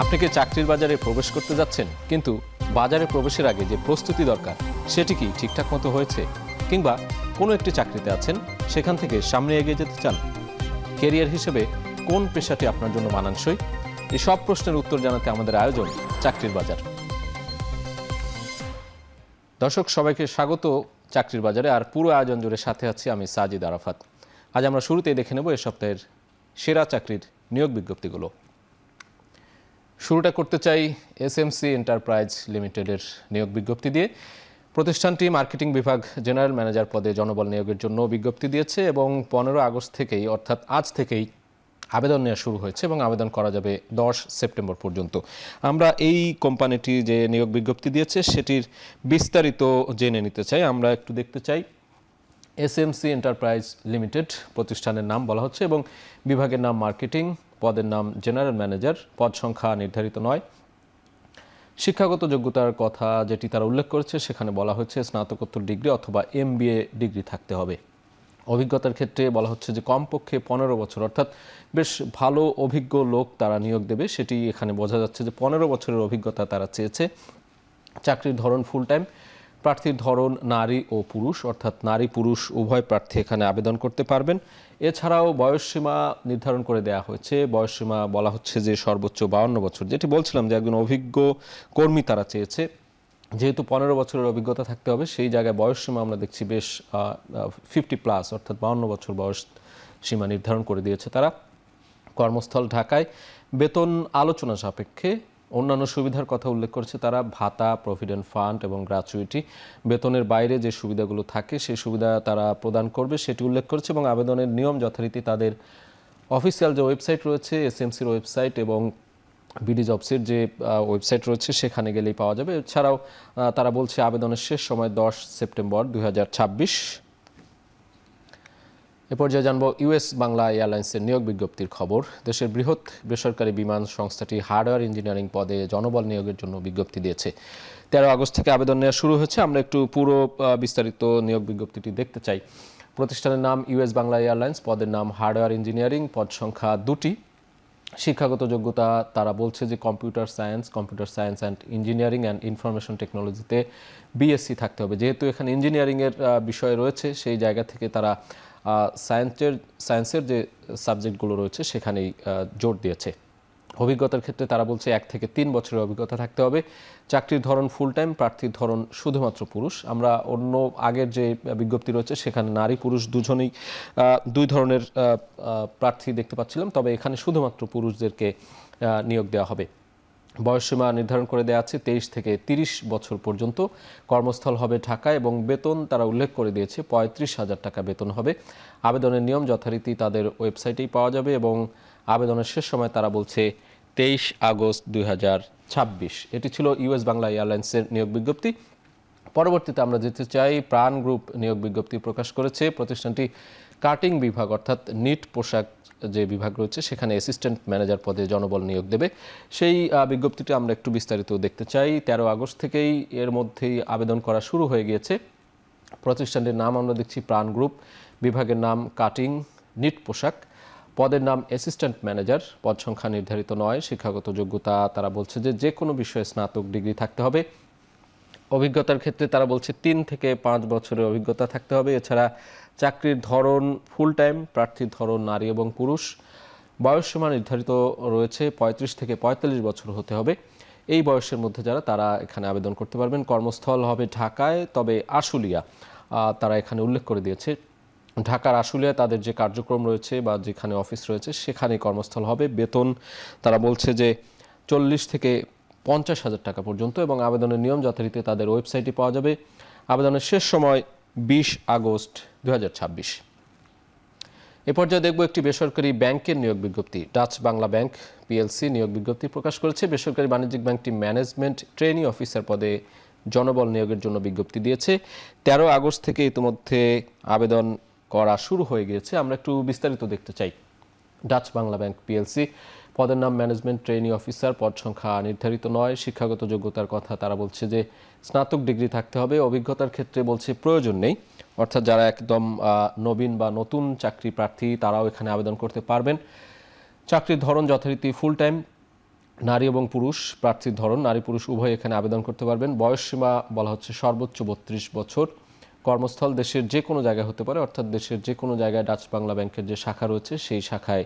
আপনি কি চাকরির বাজারে প্রবেশ করতে যাচ্ছেন, কিন্তু বাজারে প্রবেশের আগে যে প্রস্তুতি দরকার সেটি কি ঠিকঠাক মতো হয়েছে? কিংবা কোনো একটি চাকরিতে আছেন, সেখান থেকে সামনে এগিয়ে যেতে চান? ক্যারিয়ার হিসেবে কোন পেশাটি আপনার জন্য মানানসই? এই সব প্রশ্নের উত্তর জানাতে আমাদের আয়োজন চাকরির বাজার। দর্শক, সবাইকে স্বাগত চাকরির বাজারে। আর পুরো আয়োজন জুড়ে সাথে আছি আমি সাজিদ আরাফাত। আজ আমরা শুরুতেই দেখে নেব এ সপ্তাহের সেরা চাকরির নিয়োগ বিজ্ঞপ্তিগুলো। শুরুটা করতে চাই এসএমসি এন্টারপ্রাইজ লিমিটেডের নিয়োগ বিজ্ঞপ্তি দিয়ে। প্রতিষ্ঠানটি মার্কেটিং বিভাগ জেনারেল ম্যানেজার পদে জনবল নিয়োগের জন্য বিজ্ঞপ্তি দিয়েছে এবং 15 আগস্ট থেকেই, অর্থাৎ আজ থেকেই আবেদন নেওয়া শুরু হয়েছে এবং আবেদন করা যাবে 10 সেপ্টেম্বর পর্যন্ত। আমরা এই কোম্পানিটি যে নিয়োগ বিজ্ঞপ্তি দিয়েছে সেটির বিস্তারিত জেনে নিতে চাই। আমরা একটু দেখতে চাই এসএমসি এন্টারপ্রাইজ লিমিটেড প্রতিষ্ঠানের নাম বলা হচ্ছে এবং বিভাগের নাম মার্কেটিং, পদের নাম জেনারেল ম্যানেজার, পদ সংখ্যা নির্ধারিত নয়। শিক্ষাগত যোগ্যতার কথা যেটি তারা উল্লেখ করেছে সেখানে বলা হচ্ছে স্নাতকোত্তর ডিগ্রি অথবা MBA ডিগ্রি থাকতে হবে। অভিজ্ঞতার ক্ষেত্রে বলা হচ্ছে যে কমপক্ষে 15 বছর, অর্থাৎ বেশ ভালো অভিজ্ঞ লোক তারা নিয়োগ দেবে, সেটি এখানে বোঝা যাচ্ছে যে 15 বছরের অভিজ্ঞতা তারা চেয়েছে। চাকরির ধরন ফুল টাইম, প্রার্থীর ধরন নারী ও পুরুষ, অর্থাৎ নারী পুরুষ উভয় প্রার্থী এখানে আবেদন করতে পারবেন। এছাড়াও বয়সসীমা নির্ধারণ করে দেওয়া হয়েছে। বয়সসীমা বলা হচ্ছে যে সর্বোচ্চ 52 বছর, যেটি বলছিলাম যে একজন অভিজ্ঞ কর্মী তারা চেয়েছে। যেহেতু 15 বছরের অভিজ্ঞতা থাকতে হবে, সেই জায়গায় বয়সসীমা আমরা দেখছি বেশ 50+, অর্থাৎ 52 বছর বয়স সীমা নির্ধারণ করে দিয়েছে তারা। কর্মস্থল ঢাকায়। বেতন আলোচনা সাপেক্ষে। অন্যান্য সুবিধার কথা উল্লেখ করেছে তারা, ভাতা, প্রভিডেন্ট ফান্ড এবং গ্র্যাচুইটি। বেতনের বাইরে যে সুবিধাগুলো থাকে সেই সুবিধা তারা প্রদান করবে সেটি উল্লেখ করেছে এবং আবেদনের নিয়ম যথারীতি তাদের অফিসিয়াল যে ওয়েবসাইট রয়েছে, এসএমসির ওয়েবসাইট এবং বিডি জবসের যে ওয়েবসাইট রয়েছে সেখানে গেলেই পাওয়া যাবে। এছাড়াও তারা বলছে আবেদনের শেষ সময় 10 সেপ্টেম্বর 2026। এ পর্যায়ে জানবো ইউএস বাংলা এয়ারলাইন্সের নিয়োগ বিজ্ঞপ্তির খবর। দেশের বৃহৎ বেসরকারি বিমান সংস্থাটি হার্ডওয়্যার ইঞ্জিনিয়ারিং পদে জনবল নিয়োগের জন্য বিজ্ঞপ্তি দিয়েছে। 13 আগস্ট থেকে আবেদন নেওয়া শুরু হয়েছে। আমরা একটু পুরো বিস্তারিত নিয়োগ বিজ্ঞপ্তিটি দেখতে চাই। প্রতিষ্ঠানের নাম ইউএস বাংলা এয়ারলাইন্স, পদের নাম হার্ডওয়্যার ইঞ্জিনিয়ারিং, পদ সংখ্যা 2টি। শিক্ষাগত যোগ্যতা তারা বলছে যে computer science and engineering and information টেকনোলজিতে BSc থাকতে হবে। যেহেতু এখানে ইঞ্জিনিয়ারিংয়ের বিষয় রয়েছে, সেই জায়গা থেকে তারা সায়েন্সের যে সাবজেক্টগুলো রয়েছে সেখানেই জোর দিয়েছে। অভিজ্ঞতার ক্ষেত্রে তারা বলছে 1 থেকে 3 বছরের অভিজ্ঞতা থাকতে হবে। চাকরির ধরন ফুল টাইম, প্রার্থীর ধরন শুধুমাত্র পুরুষ। আমরা অন্য আগের যে বিজ্ঞপ্তি রয়েছে সেখানে নারী পুরুষ দুজনেই 2 ধরনের প্রার্থী দেখতে পাচ্ছিলাম, তবে এখানে শুধুমাত্র পুরুষদেরকে নিয়োগ দেওয়া হবে। বয়সসীমা নির্ধারণ করে দেওয়া আছে 23 থেকে 30 বছর পর্যন্ত। কর্মস্থল হবে ঢাকায় এবং বেতন তারা উল্লেখ করে দিয়েছে 35,000 টাকা বেতন হবে। আবেদনের নিয়ম যথারীতি তাদের ওয়েবসাইটেই পাওয়া যাবে এবং আবেদনের শেষ সময় তারা বলছে 23 আগস্ট 2026। এটি ছিল ইউএস বাংলা এয়ারলাইন্সের নিয়োগ বিজ্ঞপ্তি। পরবর্তীতে আমরা যেতে চাই প্রাণ গ্রুপ নিয়োগ বিজ্ঞপ্তি প্রকাশ করেছে। প্রতিষ্ঠানটি কাটিং বিভাগ, অর্থাৎ নিট পোশাক যে বিভাগ রয়েছে সেখানে অ্যাসিস্ট্যান্ট ম্যানেজার পদে জনবল নিয়োগ দেবে। সেই বিজ্ঞপ্তিটি আমরা একটু বিস্তারিত দেখতে চাই। 13 আগস্ট থেকেই এর মধ্যেই আবেদন করা শুরু হয়ে গিয়েছে। প্রতিষ্ঠানটির নাম আমরা দেখছি প্রাণ গ্রুপ, বিভাগের নাম কাটিং নিট পোশাক, পদের নাম অ্যাসিস্ট্যান্ট ম্যানেজার, পদ সংখ্যা নির্ধারিত নয়। শিক্ষাগত যোগ্যতা তারা বলছে যে কোনো বিষয়ে স্নাতক ডিগ্রি থাকতে হবে। অভিজ্ঞতার ক্ষেত্রে তারা বলছে 3 থেকে 5 বছরের অভিজ্ঞতা থাকতে হবে। এছাড়া চাকরির ধরন ফুল টাইম, প্রার্থীর ধরন নারী এবং পুরুষ। বয়সসীমা নির্ধারিত রয়েছে 35 থেকে 45 বছর হতে হবে। এই বয়সের মধ্যে যারা তারা এখানে আবেদন করতে পারবেন। কর্মস্থল হবে ঢাকায়, তবে আশুলিয়া তারা এখানে উল্লেখ করে দিয়েছে। ঢাকার আশুলিয়া তাদের যে কার্যক্রম রয়েছে বা যেখানে অফিস রয়েছে সেখানেই কর্মস্থল হবে। বেতন তারা বলছে যে 40 থেকে 50,000 টাকা পর্যন্ত এবং আবেদনের নিয়ম যথারীতি তাদের ওয়েবসাইটে পাওয়া যাবে। আবেদনের শেষ সময় 20 আগস্ট 2026। এ পর্যায়ে দেখব একটি বেসরকারি ব্যাংকের নিয়োগ বিজ্ঞপ্তি। ডাচ বাংলা ব্যাংক PLC নিয়োগ বিজ্ঞপ্তি প্রকাশ করেছে। বেসরকারি বাণিজ্যিক ব্যাংকটি ম্যানেজমেন্ট ট্রেনি অফিসার পদে জনবল নিয়োগের জন্য বিজ্ঞপ্তি দিয়েছে। 13 আগস্ট থেকে ইতিমধ্যে আবেদন করা শুরু হয়ে গিয়েছে। আমরা একটু বিস্তারিত দেখতে চাই। ডাচ বাংলা ব্যাংক PLC, পদের নাম ম্যানেজমেন্ট ট্রেনি অফিসার, পদ সংখ্যা নির্ধারিত নয়। শিক্ষাগত যোগ্যতার কথা তারা বলছে যে স্নাতক ডিগ্রি থাকতে হবে। অভিজ্ঞতার ক্ষেত্রে বলছে প্রয়োজন নেই, অর্থাৎ যারা একদম নবীন বা নতুন চাকরি প্রার্থী তারাও এখানে আবেদন করতে পারবেন। চাকরির ধরন যথারীতি ফুল টাইম, নারী এবং পুরুষ প্রার্থীর ধরন, নারী পুরুষ উভয় এখানে আবেদন করতে পারবেন। বয়সসীমা বলা হচ্ছে সর্বোচ্চ 32 বছর। কর্মস্থল দেশের যে কোনো জায়গায় হতে পারে, অর্থাৎ দেশের যে কোনো জায়গায় ডাচ বাংলা ব্যাংকের যে শাখা রয়েছে সেই শাখায়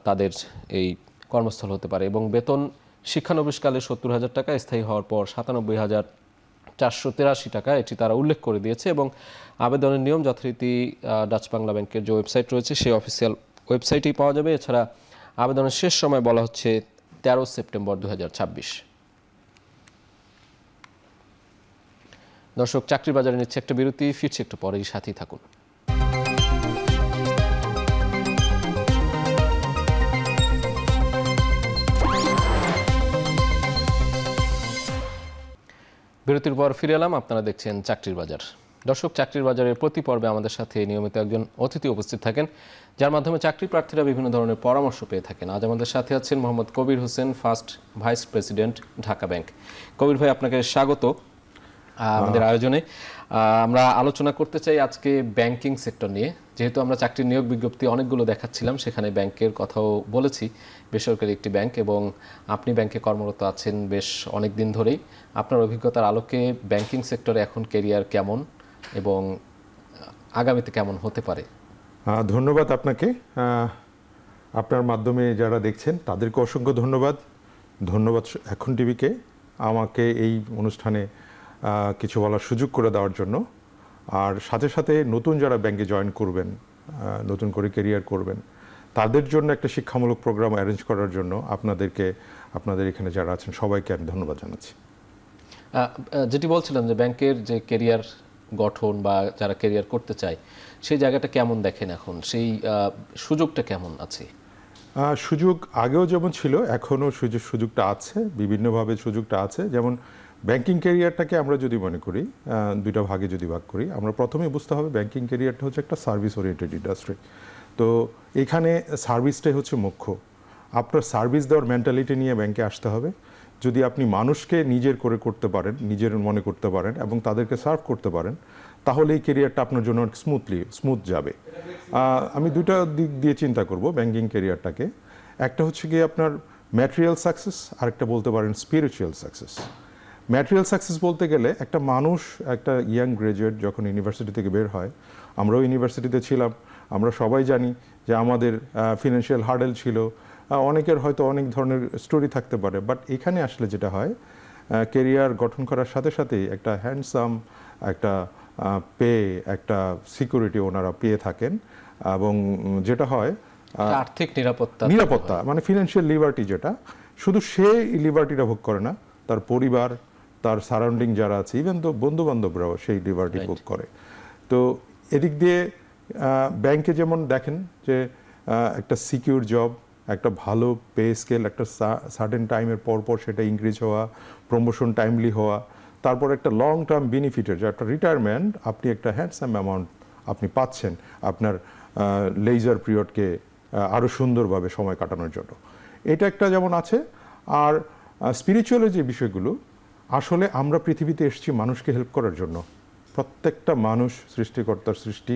তাদের এই কর্মস্থল হতে পারে। এবং বেতন শিক্ষানবিশকালে 70,000 টাকা, স্থায়ী হওয়ার পর 97,483 টাকা, এটি তারা উল্লেখ করে দিয়েছে। এবং আবেদনের নিয়ম যথারীতি ডাচ বাংলা ব্যাংকের যে ওয়েবসাইট রয়েছে সেই অফিসিয়াল ওয়েবসাইটেই পাওয়া যাবে। এছাড়া আবেদনের শেষ সময় বলা হচ্ছে 13 সেপ্টেম্বর 2026। দর্শক, চাকরির বাজারে নিচ্ছে একটা বিরতি, ফিরছে একটু পরেই, সাথেই থাকুন। বিরতির পর ফিরে এলাম, আপনারা দেখছেন চাকরির বাজার। দর্শক, চাকরির বাজারের প্রতি পর্বে আমাদের সাথে নিয়মিত একজন অতিথি উপস্থিত থাকেন, যার মাধ্যমে চাকরি প্রার্থীরা বিভিন্ন ধরনের পরামর্শ পেয়ে থাকেন। আজ আমাদের সাথে আছেন Mohammad Kabir Hossain, first vice president, Dhaka bank. Kabir ভাই, আপনাকে স্বাগত আমাদের আয়োজনে। আমরা আলোচনা করতে চাই আজকে ব্যাংকিং সেক্টর নিয়ে। যেহেতু আমরা চাকরির নিয়োগ বিজ্ঞপ্তি অনেকগুলো দেখাচ্ছিলাম, সেখানে ব্যাংকের কথাও বলেছি, বেসরকারি একটি ব্যাংক, এবং আপনি ব্যাংকে কর্মরত আছেন বেশ অনেক দিন ধরেই। আপনার অভিজ্ঞতার আলোকে ব্যাংকিং সেক্টরে এখন ক্যারিয়ার কেমন এবং আগামীতে কেমন হতে পারে? ধন্যবাদ আপনাকে। আপনার মাধ্যমে যারা দেখছেন তাদেরকে অসংখ্য ধন্যবাদ। এখন টিভিকে আমাকে এই অনুষ্ঠানে কিছু বলার সুযোগ করে দেওয়ার জন্য। আর সাথে সাথে নতুন যারা ব্যাংকে জয়েন করবেন, নতুন করে ক্যারিয়ার করবেন, তাদের জন্য একটা শিক্ষামূলক প্রোগ্রাম অ্যারেঞ্জ করার জন্য আপনাদের এখানে যারা আছেন সবাইকে আমি ধন্যবাদ জানাচ্ছি। যেটি বলছিলাম যে ব্যাংকের যে ক্যারিয়ার গঠন বা যারা ক্যারিয়ার করতে চায় সেই জায়গাটা কেমন দেখেন এখন, সেই সুযোগটা কেমন আছে? সুযোগ আগেও যেমন ছিল, এখনও সুযোগটা আছে, বিভিন্নভাবে সুযোগটা আছে। যেমন ব্যাংকিং ক্যারিয়ারটাকে আমরা যদি মনে করি, দুইটা ভাগে যদি ভাগ করি, আমরা প্রথমে বুঝতে হবে ব্যাংকিং ক্যারিয়ারটা হচ্ছে একটা সার্ভিস ওরিয়েন্টেড ইন্ডাস্ট্রি। তো এখানে সার্ভিসটাই হচ্ছে মুখ্য। আপনার সার্ভিস দেওয়ার মেন্টালিটি নিয়ে ব্যাংকে আসতে হবে। যদি আপনি মানুষকে নিজের করতে পারেন, নিজের মনে করতে পারেন এবং তাদেরকে সার্ভ করতে পারেন, তাহলে এই ক্যারিয়ারটা আপনার জন্য স্মুথ যাবে। আমি দুটো দিক দিয়ে চিন্তা করব ব্যাংকিং ক্যারিয়ারটাকে। একটা হচ্ছে গিয়ে আপনার ম্যাটেরিয়াল সাকসেস, আরেকটা বলতে পারেন স্পিরিচুয়াল সাকসেস। ম্যাটেরিয়াল সাকসেস বলতে গেলে একটা মানুষ, একটা ইয়াং গ্র্যাজুয়েট যখন ইউনিভার্সিটি থেকে বের হয়, আমরাও ইউনিভার্সিটিতে ছিলাম, আমরা সবাই জানি যে আমাদের ফিনান্সিয়াল হার্ডেল ছিল, অনেকের হয়তো অনেক ধরনের স্টোরি থাকতে পারে। বাট এখানে আসলে যেটা হয়, ক্যারিয়ার গঠন করার সাথে সাথেই একটা হ্যান্ডসাম একটা একটা সিকিউরিটি ওনারা পেয়ে থাকেন। এবং যেটা হয় আর্থিক নিরাপত্তা, মানে ফিনান্সিয়াল লিবার্টি, যেটা শুধু সে লিবার্টিটা ভোগ করে না, তার পরিবার, তার সারাউন্ডিং যারা আছে, ইভেন তো বন্ধু বান্ধবরাও সেই লিবার্টি ভোগ করে। তো এদিক দিয়ে ব্যাংকে যেমন দেখেন যে একটা সিকিউর জব, একটা ভালো পে স্কেল, একটা সার্টেন টাইমের পর সেটা ইনক্রিজ হওয়া, প্রমোশন টাইমলি হওয়া, তারপর একটা লং টার্ম বেনিফিটের যে একটা রিটায়ারমেন্ট, আপনি একটা হ্যান্ডসাম অ্যামাউন্ট আপনি পাচ্ছেন আপনার লেজার পিরিয়ডকে আরও সুন্দরভাবে সময় কাটানোর জন্য। এটা একটা যেমন আছে। আর স্পিরিচুয়ালের যে বিষয়গুলো, আসলে আমরা পৃথিবীতে এসেছি মানুষকে হেল্প করার জন্য। প্রত্যেকটা মানুষ সৃষ্টিকর্তার সৃষ্টি,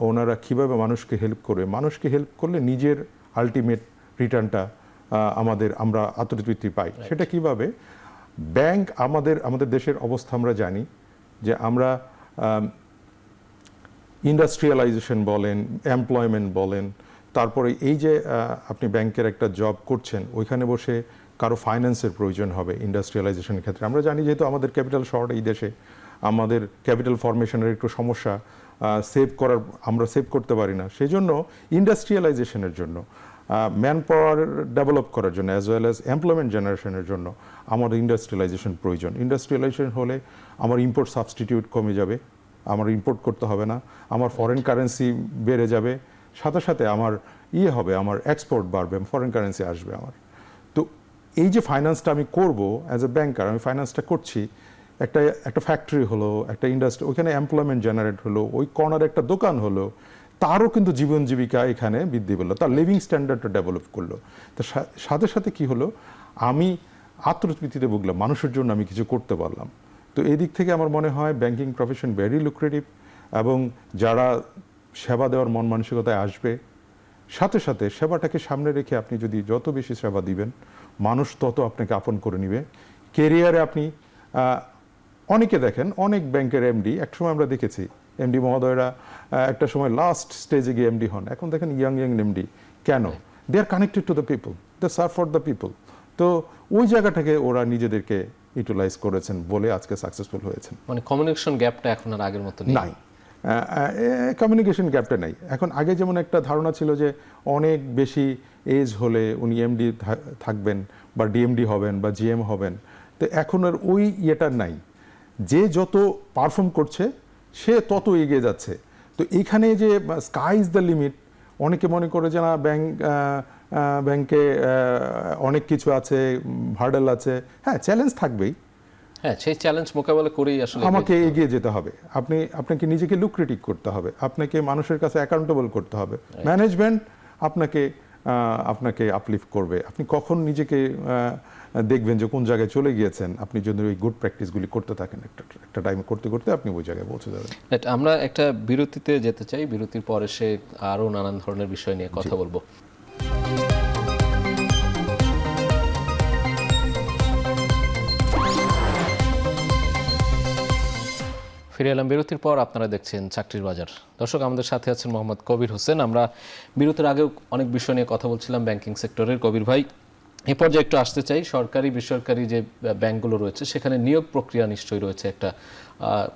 ওনারা কীভাবে মানুষকে হেল্প করবে, মানুষকে হেল্প করলে নিজের আলটিমেট রিটার্নটা আমরা আত্মতৃপ্তি পাই। সেটা কিভাবে? ব্যাংক, আমাদের দেশের অবস্থা আমরা জানি যে আমরা ইন্ডাস্ট্রিয়ালাইজেশন বলেন, এমপ্লয়মেন্ট বলেন, তারপরে এই যে আপনি ব্যাংকের একটা জব করছেন, ওইখানে বসে কারো ফাইন্যান্সের প্রয়োজন হবে ইন্ডাস্ট্রিয়ালাইজেশনের ক্ষেত্রে। আমরা জানি যেহেতু আমাদের ক্যাপিটাল শহর এই দেশে, আমাদের ক্যাপিটাল ফরমেশনের একটু সমস্যা, আমরা সেভ করতে পারি না। সেই জন্য ইন্ডাস্ট্রিয়ালাইজেশনের জন্য, ম্যান পাওয়ার ডেভেলপ করার জন্য, অ্যাজ ওয়েল অ্যাজ এমপ্লয়মেন্ট জেনারেশনের জন্য আমাদের ইন্ডাস্ট্রিয়ালাইজেশন প্রয়োজন। ইন্ডাস্ট্রিয়ালাইজেশন হলে আমার ইম্পোর্ট সাবস্টিটিউট কমে যাবে, আমার ইম্পোর্ট করতে হবে না, আমার ফরেন কারেন্সি বেড়ে যাবে, সাথে সাথে আমার হবে, আমার এক্সপোর্ট বাড়বে, ফরেন কারেন্সি আসবে আমার। তো এই যে ফাইন্যান্সটা আমি করব অ্যাজ এ ব্যাংকার, আমি ফাইন্যান্সটা করছি, একটা ফ্যাক্টরি হলো, একটা ইন্ডাস্ট্রি, ওইখানে এমপ্লয়মেন্ট জেনারেট হলো, ওই কর্নারে একটা দোকান হলো, তারও কিন্তু জীবন জীবিকা এখানে বৃদ্ধি পেলো, তার লিভিং স্ট্যান্ডার্ডটা ডেভেলপ করলো। তো সাথে সাথে কি হলো, আমি আত্মতৃপ্তিতে ভুগলাম, মানুষের জন্য আমি কিছু করতে পারলাম। তো এই দিক থেকে আমার মনে হয় ব্যাংকিং প্রফেশন ভেরি লুক্রেটিভ, এবং যারা সেবা দেওয়ার মন মানসিকতায় আসবে সাথে সাথে সেবাটাকে সামনে রেখে আপনি যদি যত বেশি সেবা দিবেন, মানুষ তত আপনাকে আপন করে নিবে। কেরিয়ারে আপনি অনেকে দেখেন, অনেক ব্যাংকের এমডি, একসময় আমরা দেখেছি এমডি মহোদয়রা একটা সময় লাস্ট স্টেজে গিয়ে এমডি হন, এখন দেখেন ইয়াং এমডি। কেন? They are connected to the people, they serve for the people. তো ওই জায়গাটাকে ওরা নিজেদেরকে ইউটিলাইজ করেছেন বলে আজকে সাকসেসফুল হয়েছেন। মানে কমিউনিকেশন গ্যাপটা এখন আর আগের মতো নাই, কমিউনিকেশন গ্যাপটা নাই। এখন আগে যেমন একটা ধারণা ছিল যে অনেক বেশি এজ হলে উনি এমডি থাকবেন বা ডিএমডি হবেন বা জিএম হবেন, তো এখন আর ওই ইয়েটা নাই। যে যত পারফর্ম করছে সে তত এগিয়ে যাচ্ছে। তো এইখানে যে স্কাই ইজ দ্য লিমিট, অনেকে মনে করে যে না ব্যাংকে অনেক কিছু আছে, হার্ডেল আছে। হ্যাঁ, চ্যালেঞ্জ থাকবেই, হ্যাঁ, সেই চ্যালেঞ্জ মোকাবেলা করেই আসলে আমাকে এগিয়ে যেতে হবে। আপনাকে নিজেকে লুক্রেটিভ করতে হবে, আপনাকে মানুষের কাছে অ্যাকাউন্টেবল করতে হবে। ম্যানেজমেন্ট আপনাকে আপলিফট করবে। আপনি কখন নিজেকে দেখবেন যে কোন জায়গায় চলে গিয়েছেন, আপনি যদি ওই গুড প্র্যাকটিসগুলি করতে থাকেন, একটা টাইম করতে করতে আপনি ওই জায়গায় পৌঁছে যাবেন। আমরা একটা বিরতিতে যেতে চাই, বিরতির পর এসে আরও নানান ধরনের বিষয় নিয়ে কথা বলবো। ফিরে এলাম বিরতির পর, আপনারা দেখছেন চাকরির বাজার। দর্শক, আমাদের সাথে আছেন মোহাম্মদ কবির হোসেন। আমরা বিরতির আগেও অনেক বিষয় নিয়ে কথা বলছিলাম ব্যাংকিং সেক্টরের। কবির ভাই, এ পর্যায়ে একটু আসতে চাই, সরকারি বেসরকারি যে ব্যাংকগুলো রয়েছে সেখানে নিয়োগ প্রক্রিয়া নিশ্চয়ই রয়েছে, একটা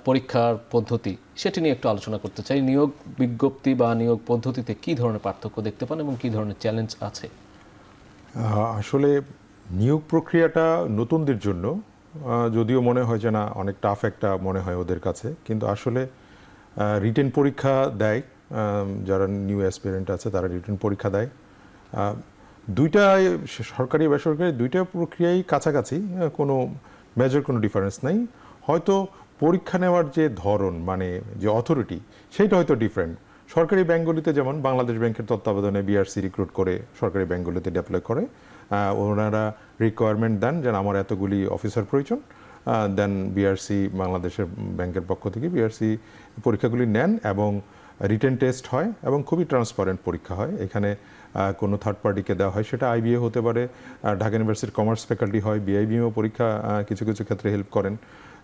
পরীক্ষার পদ্ধতি, সেটি নিয়ে একটু আলোচনা করতে চাই। নিয়োগ বিজ্ঞপ্তি বা নিয়োগ পদ্ধতিতে কী ধরনের পার্থক্য দেখতে পান এবং কী ধরনের চ্যালেঞ্জ আছে? আসলে নিয়োগ প্রক্রিয়াটা নতুনদের জন্য যদিও মনে হয় যে না অনেক টাফ একটা মনে হয় ওদের কাছে, কিন্তু আসলে রিটেন পরীক্ষা দেয়, যারা নিউ অ্যাসপিরেন্ট আছে তারা রিটেন পরীক্ষা দেয়। দুইটা সরকারি বেসরকারি দুইটা প্রক্রিয়াই কাছাকাছি, কোনো মেজর কোনো ডিফারেন্স নাই। হয়তো পরীক্ষা নেওয়ার যে ধরন, মানে যে অথরিটি, সেইটা হয়তো ডিফারেন্ট। সরকারি ব্যাংকগুলিতে যেমন বাংলাদেশ ব্যাংকের তত্ত্বাবধানে বিআরসি রিক্রুট করে সরকারি ব্যাংকগুলিতে ডেপ্লয় করে, ওনারা রিকোয়ারমেন্ট দেন যে আমার এতগুলি অফিসার প্রয়োজন, দেন বিআরসি বাংলাদেশের ব্যাংকের পক্ষ থেকে বিআরসি পরীক্ষাগুলি নেন এবং রিটেন টেস্ট হয় এবং খুবই ট্রান্সপারেন্ট পরীক্ষা হয়। এখানে কোনো থার্ড পার্টিকে দেওয়া হয়, সেটা আইবিএ হতে পারে, ঢাকা ইউনিভার্সিটির কমার্স ফ্যাকাল্টি হয়, বিআইবিএও পরীক্ষা কিছু কিছু ক্ষেত্রে হেল্প করেন।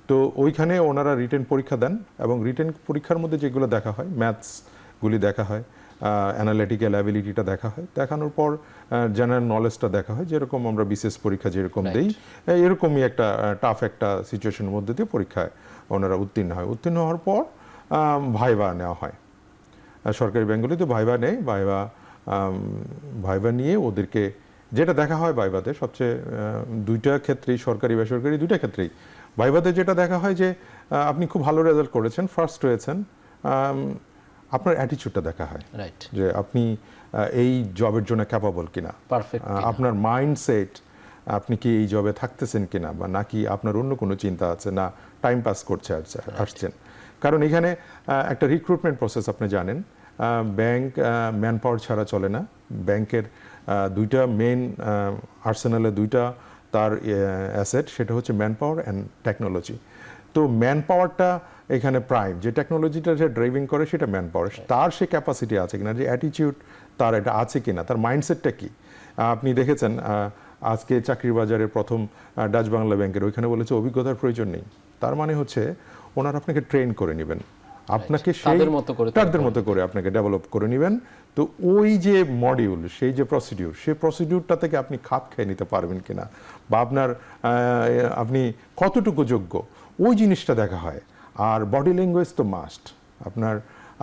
তো ওইখানে ওনারা রিটেন পরীক্ষা দেন এবং রিটেন পরীক্ষার মধ্যে যেগুলো দেখা হয়, ম্যাথসগুলি দেখা হয়, অ্যানালিটিক্যাল অ্যাবিলিটিটা দেখা হয়, দেখানোর পর জেনারেল নলেজটা দেখা হয়, যেরকম আমরা বিশেষ পরীক্ষা যেরকম দেই এরকমই একটা টাফ একটা সিচুয়েশনের মধ্যে দিয়ে পরীক্ষায় ওনারা উত্তীর্ণ হয়। উত্তীর্ণ হওয়ার পর ভাইভা নেওয়া হয়। সরকারি ব্যাংকগুলিতে ভাইভা নেয়, ভাইভা নিয়ে ওদেরকে যেটা দেখা হয় ভাইভাতে, সবচেয়ে দুইটা ক্ষেত্রেই, সরকারি বেসরকারি দুইটা ক্ষেত্রেই ভাইভাতে যেটা দেখা হয় যে আপনি খুব ভালো রেজাল্ট করেছেন, ফার্স্ট হয়েছেন, আপনার অ্যাটিটিউডটা দেখা হয়, যে আপনি এই জবের জন্য ক্যাপাবল কিনা, আপনার মাইন্ডসেট, আপনি কি এই জবে থাকতেছেন কিনা, বা নাকি আপনার অন্য কোনো চিন্তা আছে, না টাইম পাস করছে আসছেন। কারণ এখানে একটা রিক্রুটমেন্ট প্রসেস আপনি জানেন, ব্যাংক ম্যান পাওয়ার ছাড়া চলে না। ব্যাংকের দুইটা মেন আর্সেনালে দুইটা তার অ্যাসেট, সেটা হচ্ছে ম্যান পাওয়ার অ্যান্ড টেকনোলজি। তো ম্যান পাওয়ারটা এখানে প্রাইম, যে টেকনোলজিটা যে ড্রাইভিং করে সেটা ম্যান পাওয়ার, তার সে ক্যাপাসিটি আছে কিনা, যে অ্যাটিটিউড তার এটা আছে কিনা, তার মাইন্ডসেটটা কি। আপনি দেখেছেন আজকে চাকরির বাজারের প্রথম ডাচ বাংলা ব্যাংকের ওইখানে বলেছে অভিজ্ঞতার প্রয়োজন নেই। তার মানে হচ্ছে ওনারা আপনাকে ট্রেন করে নেবেন, আপনাকে তাদের মতো করে আপনাকে ডেভেলপ করে নেবেন। তো ওই যে মডিউল, সেই যে প্রসিডিউর, সেই প্রসিডিউরটা থেকে আপনি খাপ খেয়ে নিতে পারবেন কিনা, বা আপনি কতটুকু যোগ্য, ওই জিনিসটা দেখা হয়। আর বডি ল্যাঙ্গুয়েজ তো মাস্ট।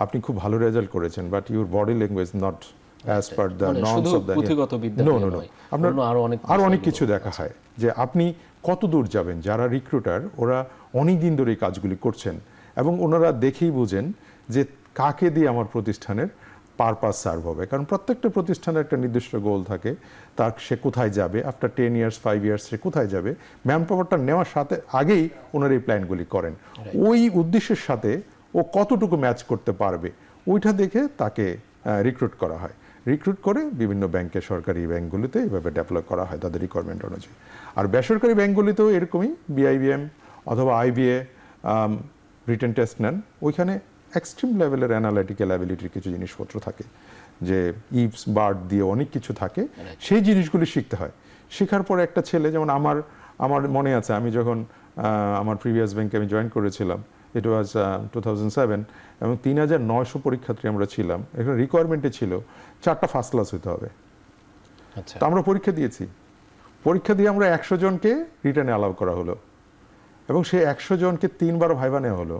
আপনি খুব ভালো রেজাল্ট করেছেন, but your body language not as per the norms of the, আপনার আরো অনেক কিছু দেখা হয়, যে আপনি কত দূর যাবেন। যারা রিক্রুটার ওরা অনেক দিন ধরে এই কাজগুলি করছেন এবং ওনারা দেখেই বুঝেন যে কাকে দিয়ে আমার প্রতিষ্ঠানের পারপাস সার্ভ হবে। কারণ প্রত্যেকটা প্রতিষ্ঠানের একটা নির্দিষ্ট গোল থাকে, তার সে কোথায় যাবে, আফটার 10 ইয়ার্স 5 ইয়ার্স সে কোথায় যাবে। ম্যান পাওয়ারটা নেওয়ার সাথে আগেই ওনারা এই প্ল্যানগুলি করেন, ওই উদ্দেশ্যের সাথে ও কতটুকু ম্যাচ করতে পারবে ওইটা দেখে তাকে রিক্রুট করা হয়। রিক্রুট করে বিভিন্ন ব্যাংকে, সরকারি ব্যাংকগুলিতে এইভাবে ডেভেলপ করা হয় তাদের রিকোয়ারমেন্ট অনুযায়ী। আর বেসরকারি ব্যাংকগুলিতেও এরকমই বিআইবিএম অথবা আইবিএ রিটেন টেস্ট নেন, ওইখানে এক্সট্রিম লেভেলের অ্যানালাইটিক্যাল অ্যাবিলিটির কিছু জিনিসপত্র থাকে, যে ইফস বার্ড দিয়ে অনেক কিছু থাকে, সেই জিনিসগুলি শিখতে হয়। শেখার পরে একটা ছেলে, যেমন আমার মনে আছে আমি যখন আমার প্রিভিয়াস ব্যাংকে আমি জয়েন করেছিলাম, ইট ওয়াজ 2007, এবং 3900 পরীক্ষার্থী আমরা ছিলাম। এখানে রিকোয়ারমেন্টে ছিল 4টা ফার্স্ট ক্লাস হতে হবে। আচ্ছা, তো আমরা পরীক্ষা দিয়েছি, পরীক্ষা দিয়ে আমরা 100 জনকে রিটার্নে অ্যালাউ করা হলো, এবং সেই 100 জনকে 3 বার ভাইবা নেওয়া হলো।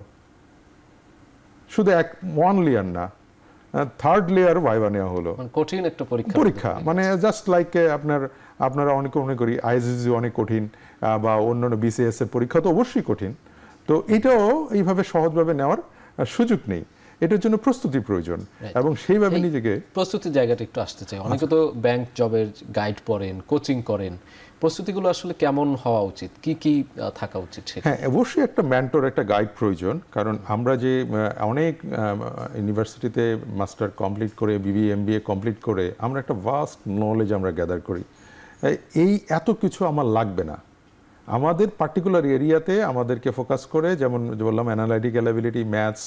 শুধু ওয়ান লেয়ার না, থার্ড লেয়ার ভাইবা নেওয়া হলো। মানে কঠিন একটা পরীক্ষা মানে জাস্ট লাইক আপনারা অনেকে মনে করি আইএসএসসি অনেক কঠিন, বা অন্যান্য বিসিএস এর পরীক্ষা তো অবশ্যই কঠিন। তো এটাও এইভাবে সহজভাবে নেওয়ার সুযোগ নেই, এটার জন্য প্রস্তুতি প্রয়োজন, এবং সেইভাবে নিজেকে প্রস্তুতির জায়গাটা একটু আসতে চাই। অনেকে তো ব্যাংক জবের গাইড পড়েন, কোচিং করেন, প্রস্তুতিগুলো আসলে কেমন হওয়া উচিত, কি কি থাকা উচিত সেটা? হ্যাঁ, অবশ্যই একটা মেন্টর, একটা গাইড প্রয়োজন। কারণ আমরা যে অনেক ইউনিভার্সিটিতে মাস্টার কমপ্লিট করে, বিবিএ এমবিএ কমপ্লিট করে আমরা একটা ভাস্ট নলেজ আমরা গ্যাদার করি, এই এত কিছু আমার লাগবে না। আমাদের পার্টিকুলার এরিয়াতে আমাদেরকে ফোকাস করে, যেমন বললাম অ্যানালাইটিক্যাল অ্যাবিলিটি, ম্যাথস,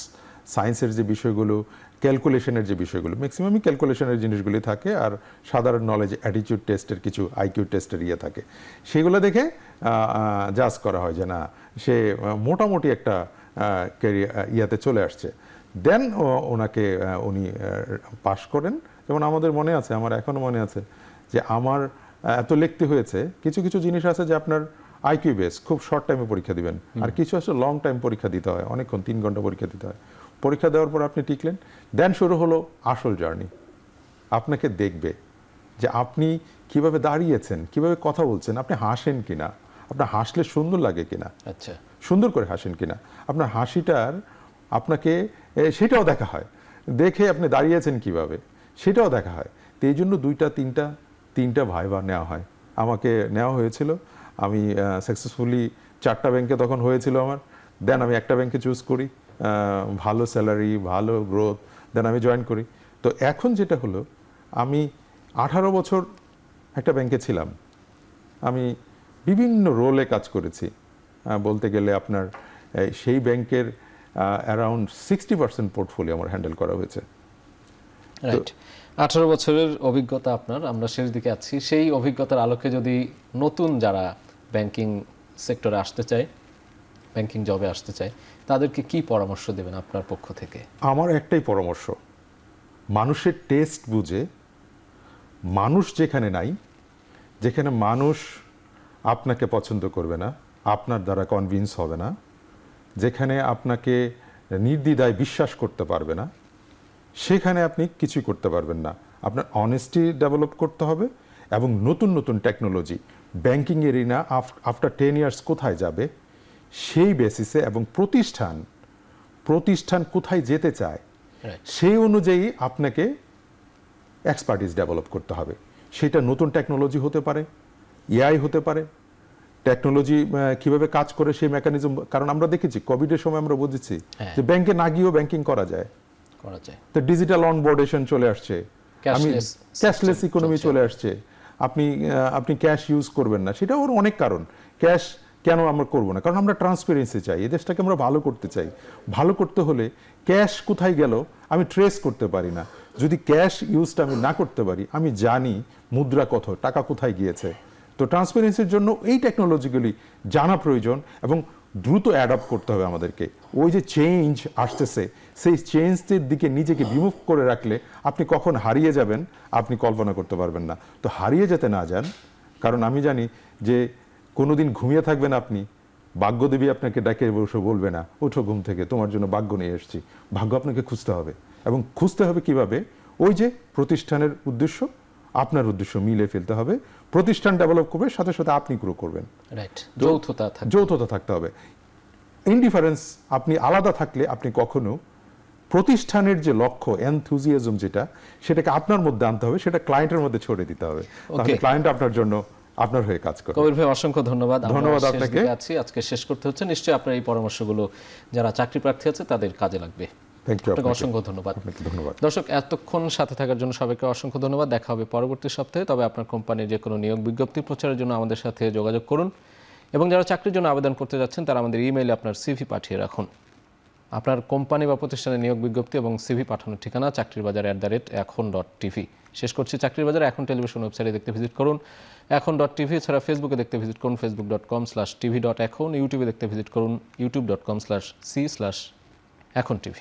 সায়েন্সের যে বিষয়গুলো, ক্যালকুলেশনের যে বিষয়গুলো, ম্যাক্সিমামই ক্যালকুলেশনের জিনিসগুলি থাকে, আর সাধারণ নলেজ, অ্যাটিটিউড টেস্টের কিছু, আইকিউ টেস্টের ইয়ে থাকে, সেগুলো দেখে জাজ করা হয় যে না, সে মোটামুটি একটা ইয়াতে চলে আসছে। দেন ওনাকে উনি পাশ করেন। যেমন আমাদের মনে আছে, আমার এখনও মনে আছে যে আমার এত লিখতে হয়েছে, কিছু কিছু জিনিস আছে যে আপনার আইকিউ বেস, খুব শর্ট টাইমে পরীক্ষা দিবেন, আর কিছু আছে লং টাইম পরীক্ষা দিতে হয়, অনেকক্ষণ, 3 ঘন্টা পরীক্ষা দিতে হয়। পরীক্ষা দেওয়ার পর আপনি টিকলেন, দেন শুরু হলো আসল জার্নি। আপনাকে দেখবে যে আপনি কিভাবে দাঁড়িয়েছেন, কিভাবে কথা বলছেন, আপনি হাসেন কিনা, আপনার হাসলে সুন্দর লাগে কিনা, আচ্ছা, সুন্দর করে হাসেন কিনা, আপনার হাসিটার আপনাকে সেটাও দেখা হয়, দেখে আপনি দাঁড়িয়েছেন কিভাবে সেটাও দেখা হয়। তো এই জন্য 2টা 3টা ভাইবা নেওয়া হয়। আমাকে নেওয়া হয়েছিল, আমি সাকসেসফুলি 4টা ব্যাংকে তখন হয়েছিল আমার। দেন আমি একটা ব্যাংকে চুজ করি, ভালো স্যালারি, ভালো গ্রোথ, দেন আমি জয়েন করি। তো এখন যেটা হলো, আমি 18 বছর একটা ব্যাংকে ছিলাম, আমি বিভিন্ন রোলে কাজ করেছি। বলতে গেলে আপনার সেই ব্যাংকের অ্যারাউন্ড 60% পোর্টফোলিও আমার হ্যান্ডেল করা হয়েছে। রাইট। 18 বছরের অভিজ্ঞতা আপনার, আমরা শেষ দিকে আছি। সেই অভিজ্ঞতার আলোকে যদি নতুন যারা ব্যাংকিং সেক্টরে আসতে চায়, ব্যাংকিং জবে আসতে চায়, তাদেরকে কি পরামর্শ দেবেন আপনার পক্ষ থেকে? আমার একটাই পরামর্শ, মানুষের টেস্ট বুঝে, মানুষ যেখানে নাই, যেখানে মানুষ আপনাকে পছন্দ করবে না, আপনার দ্বারা কনভিন্স হবে না, যেখানে আপনাকে নির্দ্বিধায় বিশ্বাস করতে পারবে না, সেখানে আপনি কিছুই করতে পারবেন না। আপনার অনেস্টি ডেভেলপ করতে হবে, এবং নতুন নতুন technology banking arena after 10 years কোথায় যাবে সেই বেসিসে, এবং প্রতিষ্ঠান কোথায় যেতে চায় সেই অনুযায়ী আপনাকে এক্সপার্টিস ডেভেলপ করতে হবে। সেটা নতুন টেকনোলজি হতে পারে, এআই হতে পারে, টেকনোলজি কিভাবে কাজ করে সেই মেকানিজম। কারণ আমরা দেখেছি কোভিডের সময় আমরা বুঝেছি যে ব্যাংকে না গিয়েও ব্যাংকিং করা যায়। তো ডিজিটাল অনবোর্ডেশন চলে আসছে, ক্যাশলেস ইকোনমি চলে আসছে। আপনি ক্যাশ ইউজ করবেন না, সেটা ওর অনেক কারণ। ক্যাশ কেন আমরা করবো না? কারণ আমরা ট্রান্সপারেন্সি চাই, এই দেশটাকে আমরা ভালো করতে চাই। ভালো করতে হলে ক্যাশ কোথায় গেল আমি ট্রেস করতে পারি না। যদি ক্যাশ ইউজটা আমি না করতে পারি, আমি জানি মুদ্রা কত, টাকা কোথায় গিয়েছে। তো ট্রান্সপারেন্সির জন্য এই টেকনোলজিগুলি জানা প্রয়োজন, এবং দ্রুত অ্যাডাপ্ট করতে হবে আমাদেরকে। ওই যে চেঞ্জ আসতেছে, সেই চেঞ্জের দিকে নিজেকে বিমুখ করে রাখলে আপনি কখন হারিয়ে যাবেন আপনি কল্পনা করতে পারবেন না। তো হারিয়ে যেতে না যান, কারণ আমি জানি যে কোনোদিন ঘুমিয়ে থাকবেন আপনি, ভাগ্যদেবী আপনাকে ডাকে বসে বলবে না ওঠো ঘুম থেকে, তোমার জন্য ভাগ্য নিয়ে এসেছি। ভাগ্য আপনাকে খুঁজতে হবে, এবং খুঁজতে হবে কিভাবে? ওই যে প্রতিষ্ঠানের উদ্দেশ্য, আপনার উদ্দেশ্য মিলে ফেলতে হবে। প্রতিষ্ঠান ডেভেলপ করবে, সাথে সাথে আপনি গ্রো করবেন। যৌথতা থাকতে হবে। ইনডিফারেন্স, আপনি আলাদা থাকলে আপনি কখনো প্রতিষ্ঠানের যে লক্ষ্য, এনথুজিয়াজম যেটা, সেটাকে আপনার মধ্যে আনতে হবে, সেটা ক্লায়েন্টের মধ্যে ছড়িয়ে দিতে হবে। তাহলে ক্লায়েন্ট আপনার জন্য, আপনার হয়ে কাজ করবে। কবির ভাই, অসংখ্য ধন্যবাদ। ধন্যবাদ আপনাকে। আজকে শেষ করতে হচ্ছে। নিশ্চয়ই আপনার এই পরামর্শগুলো যারা চাকরি প্রার্থী আছে তাদের কাজে লাগবে। অসংখ্য ধন্যবাদ। দর্শক, এতক্ষণ সাথে থাকার জন্য সবাইকে অসংখ্য ধন্যবাদ। দেখা হবে পরবর্তী সপ্তাহে। তবে আপনার কোম্পানির যে কোনো নিয়োগ বিজ্ঞপ্তি প্রচারের জন্য আমাদের সাথে যোগাযোগ করুন, এবং যারা চাকরির জন্য আবেদন করতে যাচ্ছেন তারা আমাদের ইমেইলে আপনার সিভি পাঠিয়ে রাখুন। আপনার কোম্পানি বা প্রতিষ্ঠানে নিয়োগ বিজ্ঞপ্তি এবং সিভি পাঠানোর ঠিকানা চাকরিরবাজার@এখন.tv। শেষ করছি চাকরির বাজার। এখন টেলিভিশন ওয়েবসাইটে দেখতে ভিজিট করুন এখন.tv, এছাড়া ফেসবুকে দেখতে ভিজিট করুন facebook.com/tv.এখন, ইউটিউবে দেখতে ভিজিট করুন youtube.com/c/echontv।